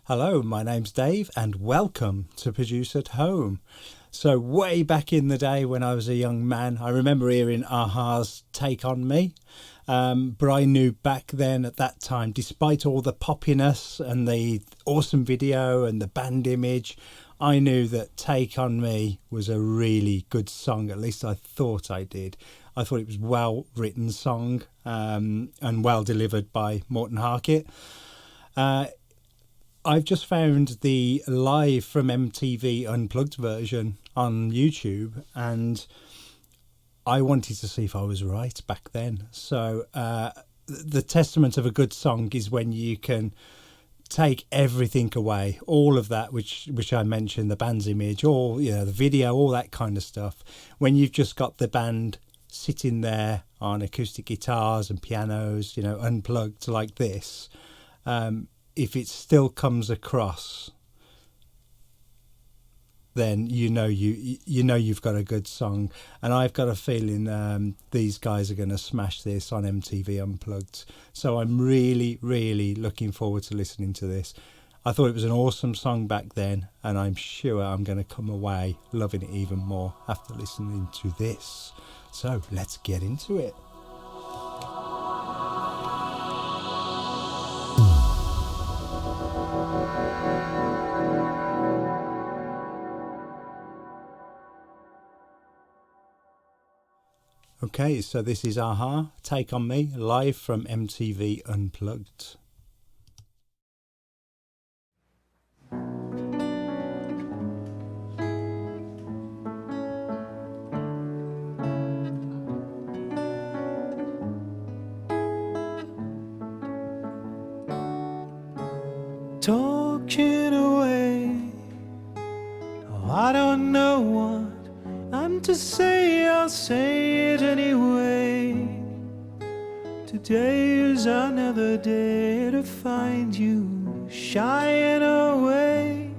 Hello, my name's Dave and welcome to Produce at Home. So way back in the day when I was a young man, I remember hearing Aha's Take On Me. But I knew back then at that time, despite all the poppiness and the awesome video and the band image, I knew that Take On Me was a really good song. At least I thought I did. I thought it was well written song and well delivered by Mortenharket. I've just found the live from MTV Unplugged version on YouTube, and I wanted to see if I was right back then. So the testament of a good song is when you can take everything away, all of that which I mentioned, the band's image, all the video, all that kind of stuff. When you've just got the band sitting there on acoustic guitars and pianos, unplugged like this. If it still comes across, then you've got a good song. And I've got a feeling these guys are going to smash this on MTV Unplugged. So I'm really, really looking forward to listening to this. I thought it was an awesome song back then, and I'm sure I'm going to come away loving it even more after listening to this. So let's get into it. Okay, so this is Aha, Take On Me, live from MTV Unplugged. Talking away, oh, I don't know what I'm to say, I'll say it anyway. Today is another day to find you shying away.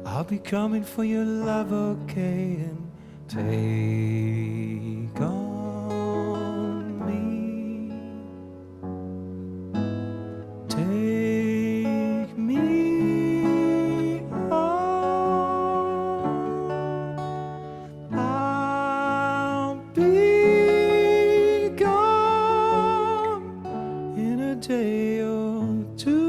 I'll be coming for your love, okay, and take on me. Take me on. I'll be gone in a day or two.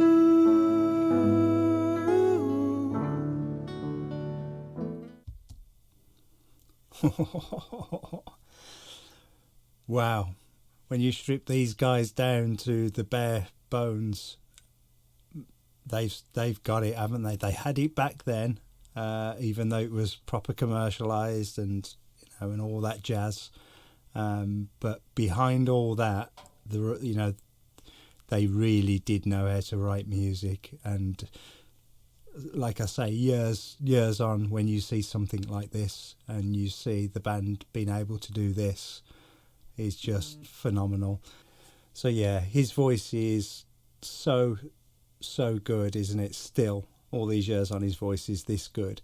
Wow, when you strip these guys down to the bare bones, they've got it, haven't they? They had it back then, even though it was proper commercialized and and all that jazz. But behind all that, they really did know how to write music. And like I say, years on, when you see something like this and you see the band being able to do this, is just phenomenal. So yeah, his voice is so good, isn't it? Still, all these years on, his voice is this good.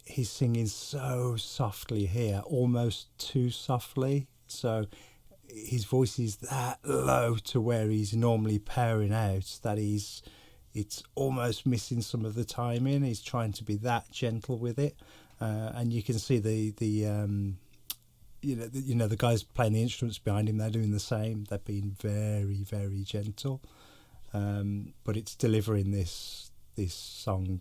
He's singing so softly here, almost too softly. So his voice is that low to where he's normally powering out that it's almost missing some of the timing. He's trying to be that gentle with it, and you can see the guys playing the instruments behind him. They're doing the same. They're being very, very gentle, but it's delivering this song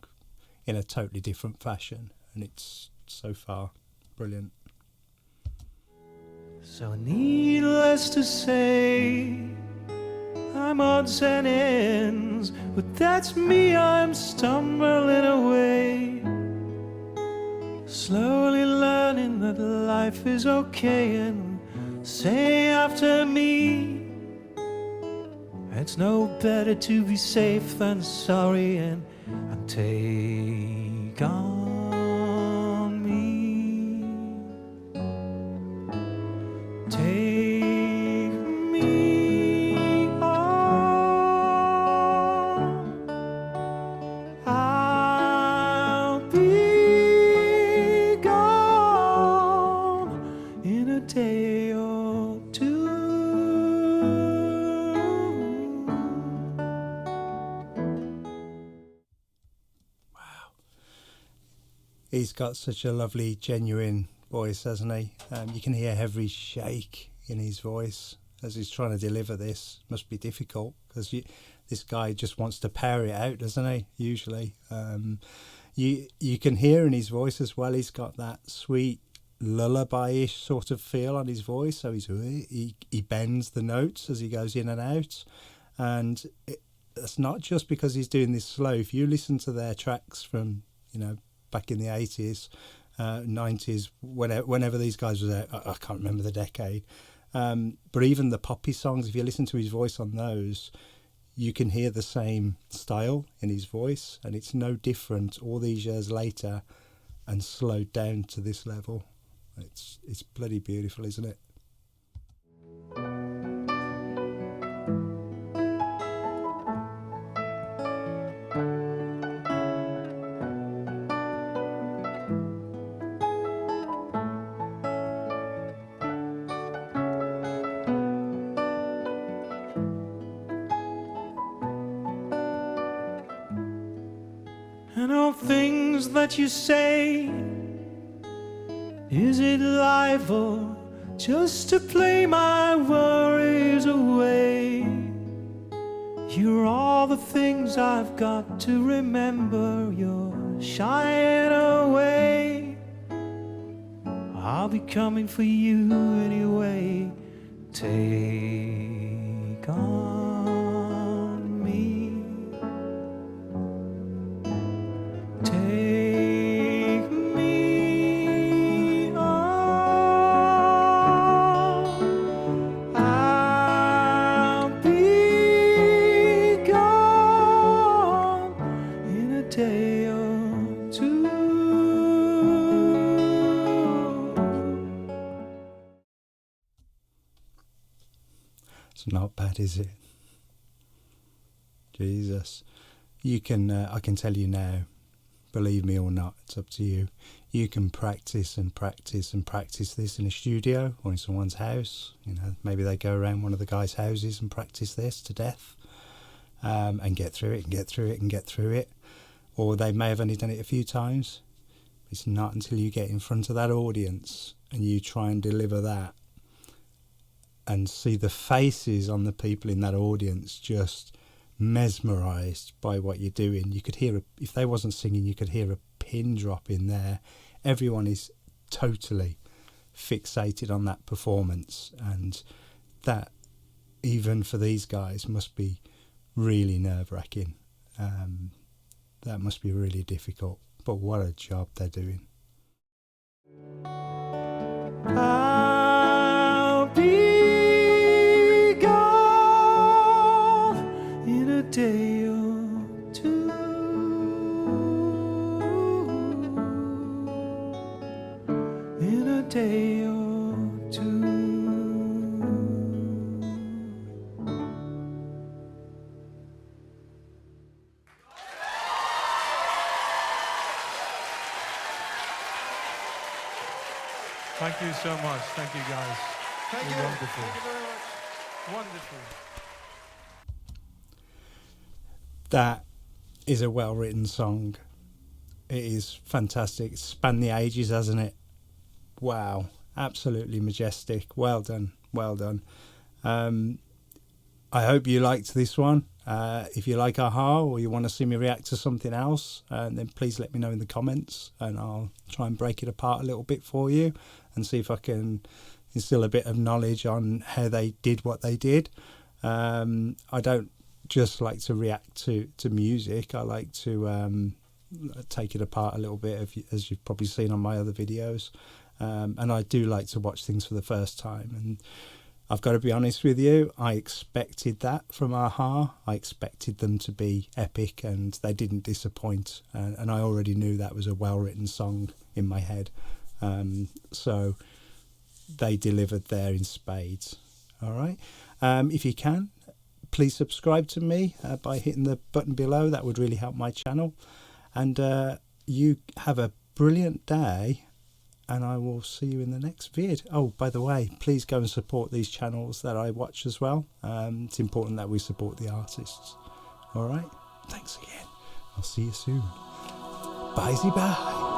in a totally different fashion, and it's so far brilliant. So needless to say, I'm odds and ends, but that's me, I'm stumbling away, slowly learning that life is okay, and say after me, it's no better to be safe than sorry, and take on me. Take me on. I'll be gone in a day or two. He's got such a lovely, genuine voice, hasn't he? You can hear every shake in his voice as he's trying to deliver this. Must be difficult because this guy just wants to power it out, doesn't he? Usually, you can hear in his voice as well. He's got that sweet lullaby-ish sort of feel on his voice. So he bends the notes as he goes in and out, and it's not just because he's doing this slow. If you listen to their tracks from back in the 80s, 90s, whenever these guys was out, I can't remember the decade, but even the poppy songs, if you listen to his voice on those, you can hear the same style in his voice, and it's no different all these years later and slowed down to this level. It's bloody beautiful, isn't it? And all things that you say, is it life or just to play my worries away? You're all the things I've got to remember. You're shying away. I'll be coming for you anyway. Take on me. Take me on. I'll be gone in a day or two. It's not bad, is it? Jesus. You can, I can tell you now, believe me or not, it's up to you. You can practice and practice and practice this in a studio or in someone's house. Maybe they go around one of the guys' houses and practice this to death, and get through it and get through it and get through it. Or they may have only done it a few times. It's not until you get in front of that audience and you try and deliver that and see the faces on the people in that audience just mesmerised by what you're doing. You could hear, if they wasn't singing, you could hear a pin drop in there. Everyone is totally fixated on that performance, and that, even for these guys, must be really nerve-wracking. That must be really difficult, but what a job they're doing. I'll be gone in a day or two. In a day or two. Thank you so much. Thank you, guys. Thank You're you. wonderful. Thank you very much. Wonderful. That is a well-written song. It is fantastic. It's spanned the ages, hasn't it? Wow. Absolutely majestic. Well done. Well done. I hope you liked this one. If you like Aha, or you want to see me react to something else, then please let me know in the comments, and I'll try and break it apart a little bit for you and see if I can instill a bit of knowledge on how they did what they did. I don't just like to react to music. I like to take it apart a little bit, as you've probably seen on my other videos. And I do like to watch things for the first time. And I've got to be honest with you, I expected that from Aha. I expected them to be epic, and they didn't disappoint. And I already knew that was a well-written song in my head. So they delivered there in spades. All right. If you can, please subscribe to me by hitting the button below. That would really help my channel. And you have a brilliant day, and I will see you in the next vid. Oh, by the way, please go and support these channels that I watch as well. It's important that we support the artists. All right. Thanks again. I'll see you soon. Bye-bye.